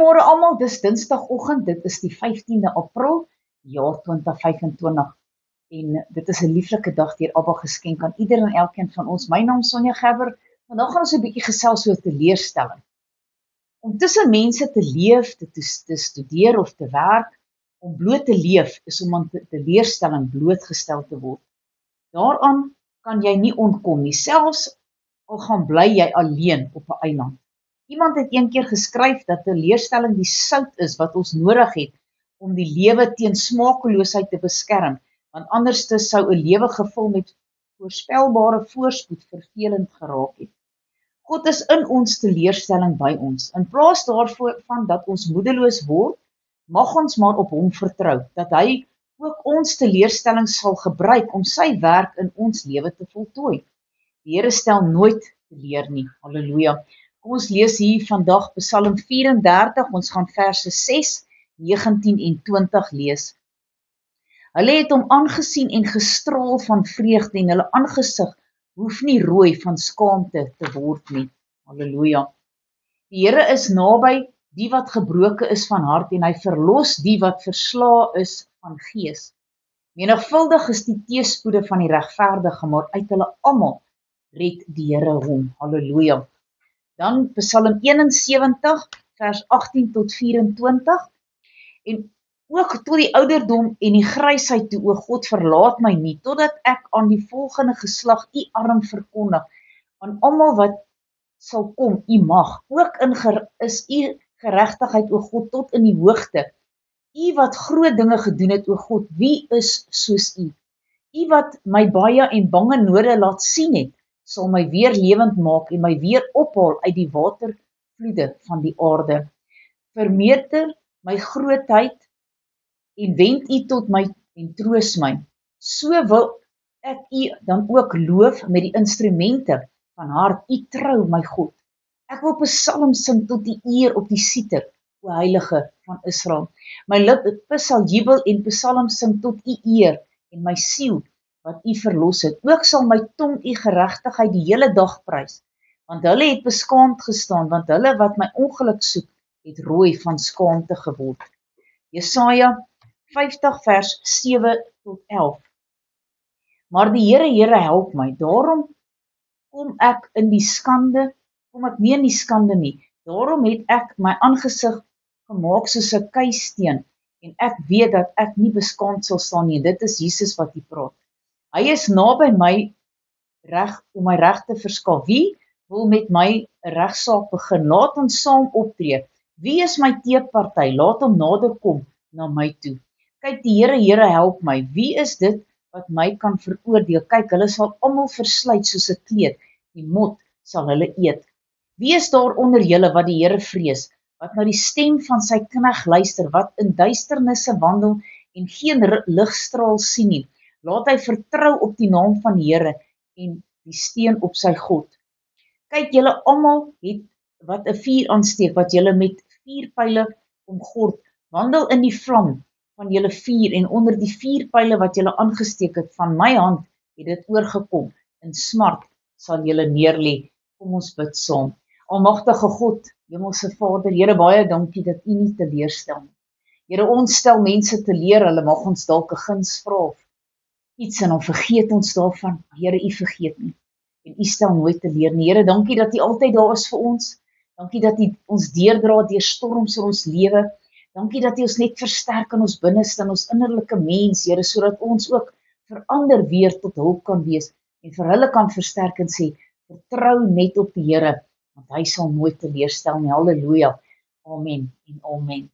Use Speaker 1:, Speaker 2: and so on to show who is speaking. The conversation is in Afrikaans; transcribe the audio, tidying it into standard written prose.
Speaker 1: Goeiemôre almal, dis Dinsdagoggend, dit is die 15de April, jaar 2025 en dit is 'n lieflike dag deur Abba geskenk aan ieder en elkeen van ons. My naam is Sonja Gerber, vandag gaan ons 'n bietjie gesels oor teleurstelling. Om tussen mense te leef, te studeer of te werk, om bloot te leef is om aan teleurstelling blootgestel te word. Daaraan kan jy nie ontkom nie, selfs al gaan bly jy alleen op 'n eiland. Iemand het een keer geskryf dat teleurstelling die sout is wat ons nodig het om die lewe teen smakeloosheid te beskerm, want anders sou 'n lewe gevul met voorspelbare voorspoed vervelend geraak het. God is in ons teleurstelling by ons. In plaas daarvan dat ons moedeloos word, mag ons maar op hom vertrou, dat hy ook ons teleurstelling sal gebruik om sy werk in ons lewe te voltooi. Die Here stel nooit teleur nie. Halleluja. Kom ons lees hier vandag Psalm 34, ons gaan verse 6, 19 en 20 lees. Hulle het hom aangesien en gestraal van vreugde en hulle aangesig hoef nie rooi van skaamte te word nie. Halleluja. Die Here is naby die wat gebroken is van hart en hy verlos die wat verslae is van gees. Menigvuldig is die teëspoede van die regverdige, maar uit hulle almal red die Here hom. Halleluja. Dan Psalm 71, vers 18 tot 24, en ook tot die ouderdom en die grysheid toe, o God, verlaat my nie, totdat ek aan die volgende geslag u arm verkondig, aan almal wat sal kom, u mag, ook is u geregtigheid, o God, tot in die hoogte, u wat groot dinge gedoen het, o God, wie is soos u? U wat my baie en bange node laat sien het, sal my weer lewend maak en my weer ophaal uit die watervloede van die aarde. Vermeerder my grootheid en wend u tot my en troos my. So wil ek u dan ook loof met die instrumente van hart, u trou my God. Ek wil psalm sing tot die eer op die siter, o heilige van Israel. My lippe sal jubel en psalm sing tot u eer en my siel wat u verlos het. Ook sal my tong u geregtigheid die hele dag prys, want hulle het beskaamd gestaan, want hulle wat my ongeluk soek, het rooi van skaamte geword. Jesaja 50 vers 7 tot 11. Maar die Here help my, daarom kom ek nie in die skande nie. Daarom het ek my aangesig gemaak soos 'n keisteen, en ek weet dat ek nie beskaamd sal staan nie. Dit is Jesus wat hier praat. Hy is naby my om my reg te verskaf. Wie wil met my 'n regsaak begin? Laat ons saam optree. Wie is my teeparty? Laat hom nader kom na my toe. Kyk, die Here help my. Wie is dit wat my kan veroordeel? Kyk, hulle sal almal versluit soos 'n kleed. Die mot sal hulle eet. Wie is daar onder julle wat die Here vrees? Wat na die stem van sy knegt luister, wat in duisternisse wandel en geen ligstraal sien nie. Laat hy vertrou op die naam van die Here en die steun op sy God. Kyk, julle almal het wat 'n vuur aansteek, wat julle met vuurpyle omgord, wandel in die vlam van julle vuur en onder die vuurpyle wat julle aangesteek het, van my hand het dit oorgekom, in smart sal julle neerlê. Kom ons bid saam. Almagtige God, Hemelse Vader, Here, baie dankie dat u nie teleurstel nie. Here, ons stel mense teleur, hulle mag ons dalk 'n guns vra of iets en dan vergeet ons daarvan. Here, u vergeet nie. En u stel nooit teleur nie. Here, dankie dat u altyd daar is vir ons. Dankie dat u ons deurdra deur storms in ons lewe. Dankie dat u ons net versterk in ons binneste, in ons innerlike mens, Here, sodat ons ook verander weer tot hulp kan wees en vir hulle kan versterk en sê, vertrou net op die Here, want hy sal nooit teleurstel nie. Halleluja. Amen en amen.